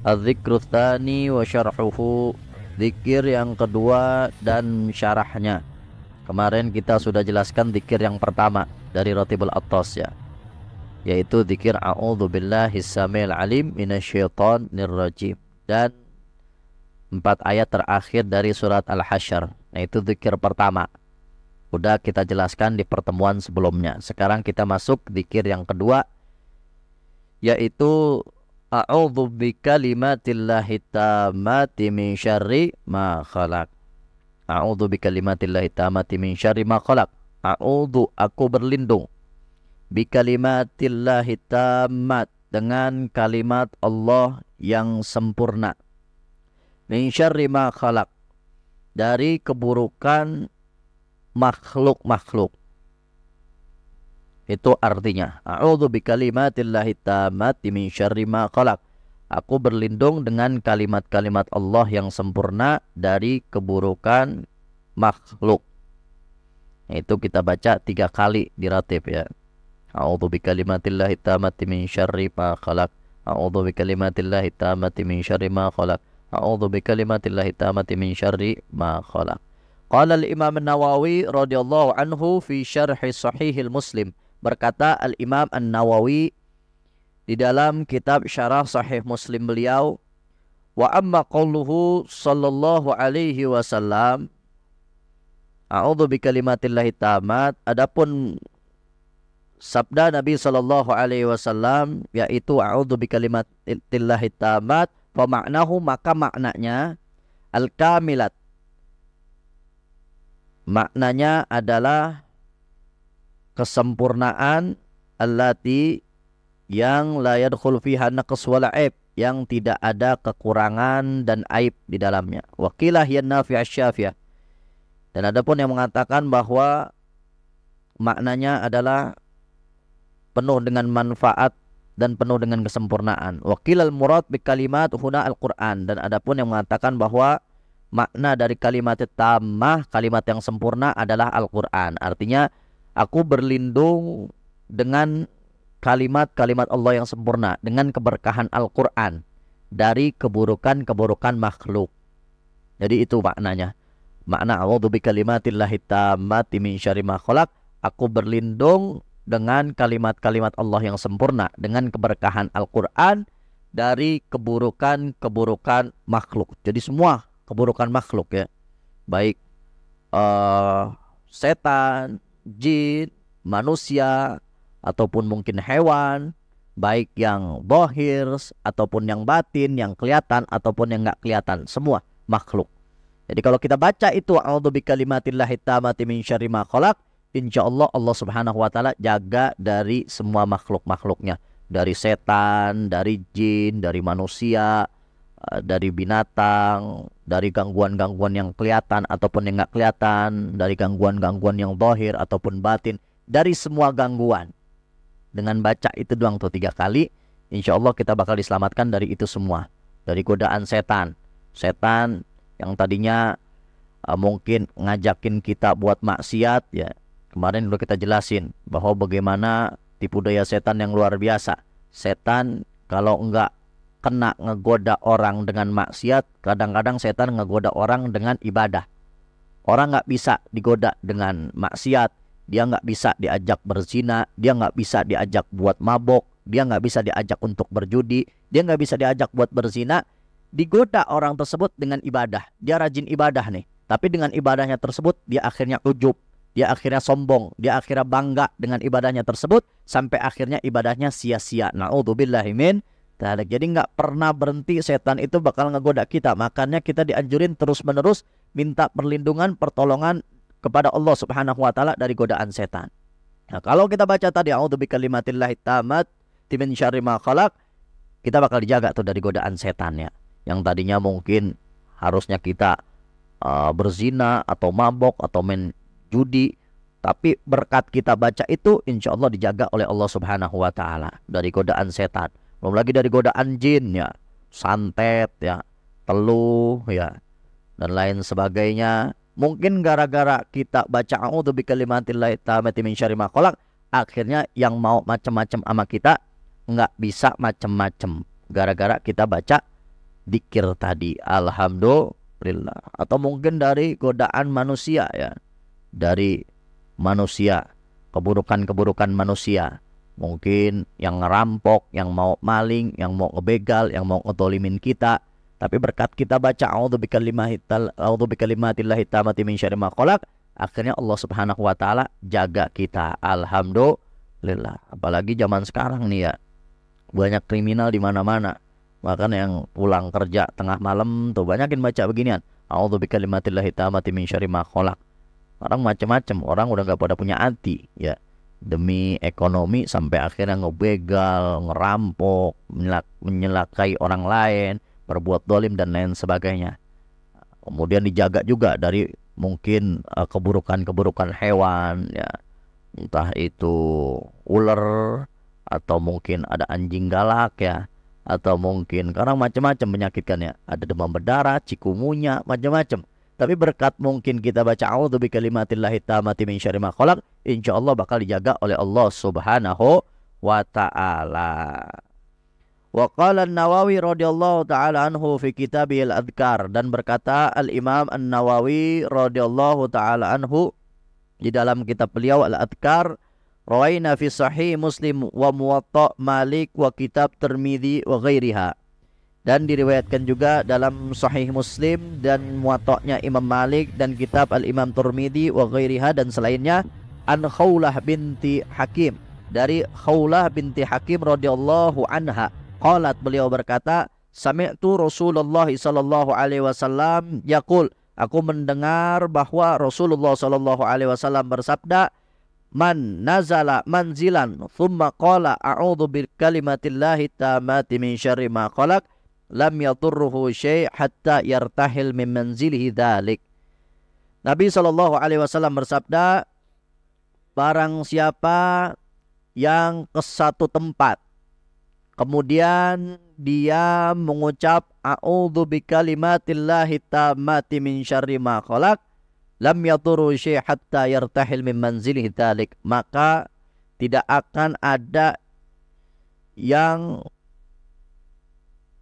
Adzikru tsani wa syarhuhu, zikir yang kedua dan syarahnya. Kemarin kita sudah jelaskan zikir yang pertama dari Ratibul Attas ya, yaitu zikir a'udzubillahi samil alim minasyaitonir rajim, dan 4 ayat terakhir dari surat Al-Hasyr. Nah, itu zikir pertama. Udah kita jelaskan di pertemuan sebelumnya. Sekarang kita masuk zikir yang kedua, yaitu a'udzu bikalimatillahi tammati min syarri ma khalaq. A'udzu bikalimatillahi tammati min syarri ma khalaq. A'udzu, aku berlindung, bikalimatillahi tammat, dengan kalimat Allah yang sempurna, min syarri ma khalaq, dari keburukan makhluk-makhluk. Itu artinya a'udzu bikalimatillahi tammati min syarri ma khalaq. Aku berlindung dengan kalimat-kalimat Allah yang sempurna dari keburukan makhluk. Itu kita baca 3 kali di ratib ya. A'udzu bikalimatillahi tammati min syarri ma khalaq. A'udzu bikalimatillahi tammati min syarri ma khalaq. A'udzu bikalimatillahi tammati min syarri ma khalaq. Qala al-Imam An-Nawawi radhiyallahu anhu fi syarhi Sahihil Muslim. Berkata Al-Imam An-Nawawi di dalam kitab Syarah Sahih Muslim beliau, wa amma qauluhu sallallahu alaihi wasallam, a'udzu bikalimatillahi tammat, adapun sabda Nabi sallallahu alaihi wasallam yaitu a'udzu bikalimatillahi tammat, fa ma'nahu, maka maknanya al-kamilat, maknanya adalah kesempurnaan, allati, yang la yadkhul fiha naqs wala aib, yang tidak ada kekurangan dan aib di dalamnya. Wa qila hiya nafi'ah syafiyah, dan adapun yang mengatakan bahwa maknanya adalah penuh dengan manfaat dan penuh dengan kesempurnaan. Wa qila al-murad bi kalimat huna al-Qur'an, dan adapun yang mengatakan bahwa makna dari kalimat tammah, kalimat yang sempurna, adalah Al-Qur'an. Artinya aku berlindung dengan kalimat-kalimat Allah yang sempurna, dengan keberkahan Al-Quran, dari keburukan-keburukan makhluk. Jadi itu maknanya. Makna a'udzu bikalimatillahi tammati min syarri ma khalaq, aku berlindung dengan kalimat-kalimat Allah yang sempurna, dengan keberkahan Al-Quran, dari keburukan-keburukan makhluk. Jadi semua keburukan makhluk ya, baik setan, jin, manusia, ataupun mungkin hewan, baik yang zahir ataupun yang batin, yang kelihatan ataupun yang nggak kelihatan, semua makhluk. Jadi kalau kita baca itu a'udzu bikalimatillahi tammati min syarri ma khalaq, insyaallah Allah Subhanahu wa taala jaga dari semua makhluk-makhluknya, dari setan, dari jin, dari manusia, dari binatang, dari gangguan-gangguan yang kelihatan ataupun yang nggak kelihatan, dari gangguan-gangguan yang zahir ataupun batin, dari semua gangguan. Dengan baca itu doang tuh 3 kali, insya Allah kita bakal diselamatkan dari itu semua, dari godaan setan. Setan yang tadinya mungkin ngajakin kita buat maksiat ya, kemarin udah kita jelasin bahwa bagaimana tipu daya setan yang luar biasa. Setan kalau enggak kena ngegoda orang dengan maksiat, kadang-kadang setan ngegoda orang dengan ibadah. Orang nggak bisa digoda dengan maksiat, dia nggak bisa diajak berzina, dia nggak bisa diajak buat mabok, dia nggak bisa diajak untuk berjudi, dia nggak bisa diajak buat berzina. Digoda orang tersebut dengan ibadah, dia rajin ibadah nih, tapi dengan ibadahnya tersebut dia akhirnya ujub, dia akhirnya sombong, dia akhirnya bangga dengan ibadahnya tersebut, sampai akhirnya ibadahnya sia-sia. Na'udzubillahi min dzalik. Jadi nggak pernah berhenti, setan itu bakal ngegoda kita. Makanya kita dianjurin terus-menerus minta perlindungan, pertolongan kepada Allah Subhanahu wa taala dari godaan setan. Nah, kalau kita baca tadi a'udzu bikalimatillahi tammati min syarri ma khalaq, kita bakal dijaga tuh dari godaan setan ya. Yang tadinya mungkin harusnya kita berzina atau mabok atau main judi, tapi berkat kita baca itu insya Allah dijaga oleh Allah Subhanahu wa taala dari godaan setan. Belum lagi dari godaan jin ya, santet ya, teluh ya, dan lain sebagainya. Mungkin gara-gara kita baca a'udzu bikalimatillahi tammati min syarri ma khalaq, akhirnya yang mau macam-macam sama kita nggak bisa macam-macam, gara-gara kita baca dikir tadi, alhamdulillah. Atau mungkin dari godaan manusia ya, dari manusia, keburukan-keburukan manusia. Mungkin yang ngerampok, yang mau maling, yang mau ngebegal, yang mau ngedolimin kita. Tapi berkat kita baca a'udzu bikalimatillahi tammati min syarri ma khalaq, akhirnya Allah Subhanahu wa taala jaga kita. Alhamdulillah. Apalagi zaman sekarang nih ya, banyak kriminal di mana-mana. Bahkan yang pulang kerja tengah malam tuh banyakin baca beginian, a'udzu bikalimatillahi tammati min syarri ma khalaq. Orang macam-macam, orang udah gak pada punya hati ya, demi ekonomi sampai akhirnya ngebegal, ngerampok, menyelakai orang lain, berbuat dolim dan lain sebagainya. Kemudian dijaga juga dari mungkin keburukan-keburukan hewan ya, entah itu ular atau mungkin ada anjing galak ya, atau mungkin karena macam-macam menyakitkannya, ada demam berdarah, cikungunya, macam-macam. Tapi berkat mungkin kita baca a'udzu bikalimatillahi tammati min syarri ma khalaq, insyaallah bakal dijaga oleh Allah Subhanahu wa taala. Wa qala An-Nawawi radhiyallahu taala anhu fi kitabihil Adhkar, dan berkata Al-Imam An-Nawawi radhiyallahu taala anhu di dalam kitab beliau Al-Adhkar, rawaina fi sahih Muslim wa Muwatta Malik wa kitab Tirmidzi wa ghairiha. Dan diriwayatkan juga dalam Sahih Muslim dan Muwatta'nya Imam Malik dan kitab Al-Imam Tirmidzi wa ghairiha dan selainnya, an Khawlah binti Hakim, dari Khawlah binti Hakim radhiyallahu anha, qalat, beliau berkata, sami'tu Rasulullah sallallahu alaihi wasallam yaqul, aku mendengar bahwa Rasulullah sallallahu alaihi wasallam bersabda, man nazala manzilan thumma qala a'udzu bikalimatillahi tammati min syarri ma khalaq lam yadurruhu syai' hatta yartahil min manzilihi dzalik. Nabi sallallahu alaihi wasallam bersabda, barang siapa yang ke satu tempat kemudian dia mengucap a'udzu bikalimatillahi tammati min syarri ma khalaq lam yadurruhu syai' hatta yartahil min manzilihi dzalik, maka tidak akan ada yang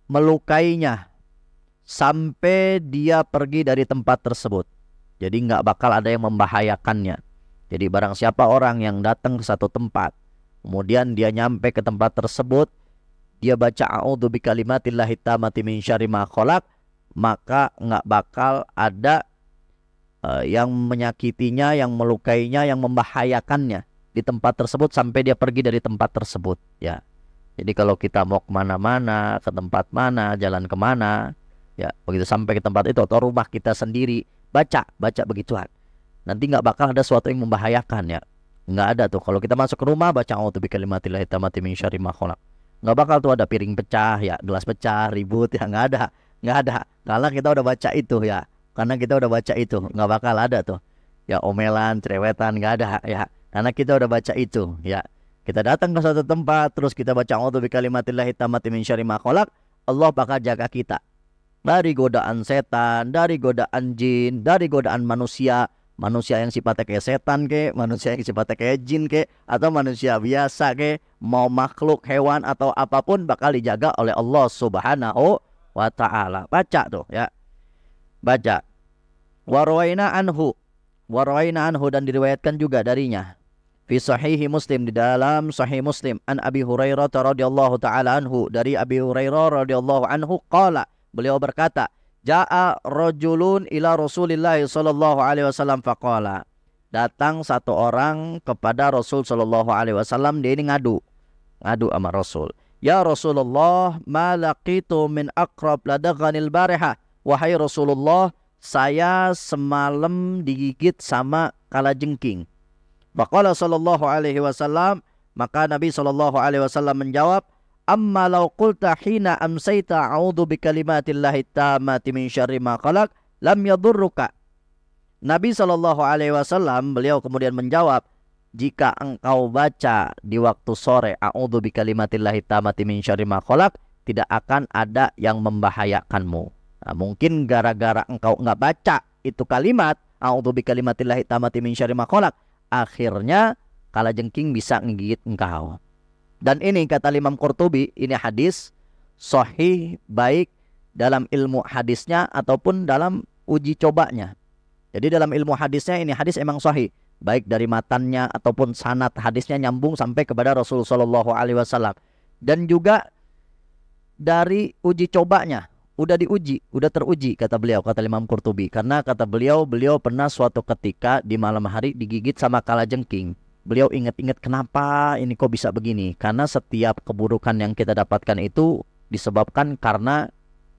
melukainya sampai dia pergi dari tempat tersebut. Jadi nggak bakal ada yang membahayakannya. Jadi barang siapa orang yang datang ke satu tempat, kemudian dia nyampe ke tempat tersebut, dia baca a'udzu bikalimatillahi tammati min syarri ma khalaq, maka nggak bakal ada yang menyakitinya, yang melukainya, yang membahayakannya di tempat tersebut sampai dia pergi dari tempat tersebut ya. Jadi kalau kita mau kemana-mana, ke tempat mana, jalan kemana, ya begitu sampai ke tempat itu atau rumah kita sendiri, baca begituan. Nanti nggak bakal ada sesuatu yang membahayakan ya. Nggak ada tuh. Kalau kita masuk ke rumah, baca a'udzu bikalimatillahi tammati min syarri ma khalaq. Nggak bakal tuh ada piring pecah ya, gelas pecah, ribut ya, nggak ada. Karena kita udah baca itu ya. Karena kita udah baca itu, nggak bakal ada tuh. Ya omelan, cerewetan, nggak ada ya. Karena kita udah baca itu ya. Kita datang ke suatu tempat, terus kita baca a'udzu bikalimatillahi tammati min syarri ma khalaq, Allah bakal jaga kita dari godaan setan, dari godaan jin, dari godaan manusia. Manusia yang sifatnya kayak setan ke, manusia yang sifatnya kayak jin ke, atau manusia biasa ke, mau makhluk hewan atau apapun bakal dijaga oleh Allah Subhanahu wa taala. Baca tuh ya. Baca. Wa rawaina anhu dan diriwayatkan juga darinya fi sahihi Muslim, di dalam sahih Muslim, an Abi Hurairah radhiyallahu taala anhu, dari Abi Hurairah radhiyallahu anhu qala, beliau berkata, jaa rajulun ila Rasulillah sallallahu alaihi wasallam faqala, datang satu orang kepada Rasul sallallahu alaihi wasallam, dia ini ngadu sama Rasul. Ya Rasulullah, ma laqitu min aqrab ladaghanil bariha, wahai Rasulullah, saya semalam digigit sama kalajengking. Faqala sallallahu alaihi wasallam, maka Nabi sallallahu alaihi wasallam menjawab, amma law qulta hina amsayta a'udzu bikalimatillahi tammati min syarri ma khalaq lam yadurruka. Nabi sallallahu alaihi wasallam, beliau kemudian menjawab, jika engkau baca di waktu sore a'udzu bikalimatillahi tammati min syarri ma khalaq, tidak akan ada yang membahayakanmu. Nah, mungkin gara-gara engkau enggak baca itu kalimat a'udzu bikalimatillahi tammati min syarri ma khalaq, akhirnya kalajengking bisa ngegigit engkau. Dan ini kata Imam Qurtubi, ini hadis sahih baik dalam ilmu hadisnya ataupun dalam uji cobanya. Jadi dalam ilmu hadisnya ini hadis emang sahih, baik dari matannya ataupun sanad hadisnya nyambung sampai kepada Rasulullah Shallallahu Alaihi Wasallam. Dan juga dari uji cobanya, udah diuji, udah teruji kata beliau, kata Imam Qurtubi. Karena kata beliau pernah suatu ketika di malam hari digigit sama kalajengking. Beliau ingat-ingat kenapa ini kok bisa begini. Karena setiap keburukan yang kita dapatkan itu disebabkan karena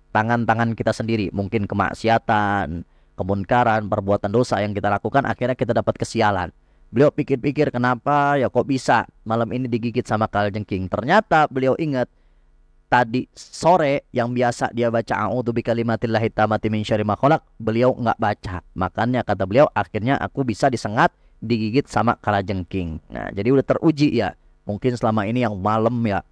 tangan-tangan kita sendiri. Mungkin kemaksiatan, kemunkaran, perbuatan dosa yang kita lakukan, akhirnya kita dapat kesialan. Beliau pikir-pikir kenapa ya kok bisa malam ini digigit sama kalajengking. Ternyata beliau ingat tadi sore yang biasa dia baca a'udzu bikalimatillahi tammati min syarri ma khalaq, beliau nggak baca. Makanya kata beliau akhirnya aku bisa disengat, digigit sama kalajengking. Nah, jadi udah teruji ya. Mungkin selama ini yang malam ya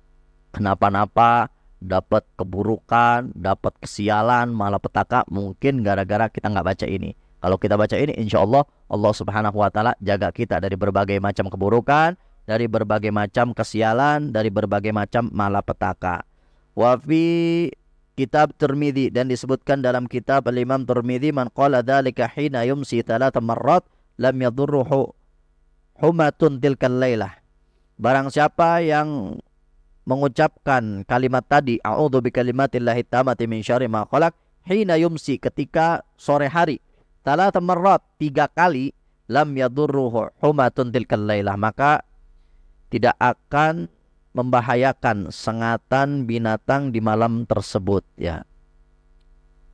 kenapa-napa, dapat keburukan, dapat kesialan, malapetaka, mungkin gara-gara kita nggak baca ini. Kalau kita baca ini, insya Allah Allah Subhanahu Wa Taala jaga kita dari berbagai macam keburukan, dari berbagai macam kesialan, dari berbagai macam malapetaka. Wa fi kitab Tirmidzi, dan disebutkan dalam kitab Imam Tirmidzi, man qala dzalika hina yumsi 3 marrat lam yadurruhu humatun tilkal lailah. Barang siapa yang mengucapkan kalimat tadi a'udzu bikalimatillahi tammati min syarri ma khalaq hina yumsi, ketika sore hari, 3 marrat, 3 kali, lam yadurruhu humatun tilkal lailah, maka tidak akan membahayakan sengatan binatang di malam tersebut ya.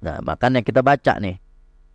Nah, makanya kita baca nih,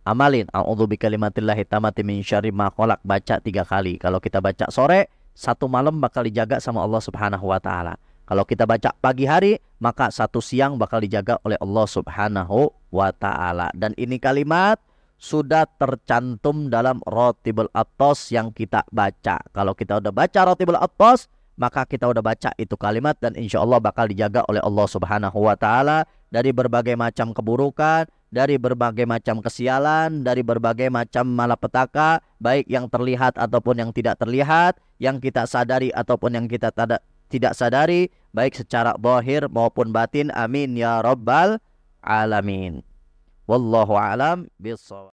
amalin a'udzu bikalimatillahi tammati min syarri ma khalaq, baca 3 kali. Kalau kita baca sore, 1 malam bakal dijaga sama Allah Subhanahu Wa Taala. Kalau kita baca pagi hari, maka 1 siang bakal dijaga oleh Allah Subhanahu Wa Taala. Dan ini kalimat sudah tercantum dalam Rotibul Athos yang kita baca. Kalau kita udah baca Rotibul Athos, maka kita udah baca itu kalimat, dan insya Allah bakal dijaga oleh Allah Subhanahu Wa Taala dari berbagai macam keburukan, dari berbagai macam kesialan, dari berbagai macam malapetaka, baik yang terlihat ataupun yang tidak terlihat, yang kita sadari ataupun yang kita tidak sadari, baik secara zahir maupun batin. Amin ya rabbal alamin. Wallahu a'lam bishawab.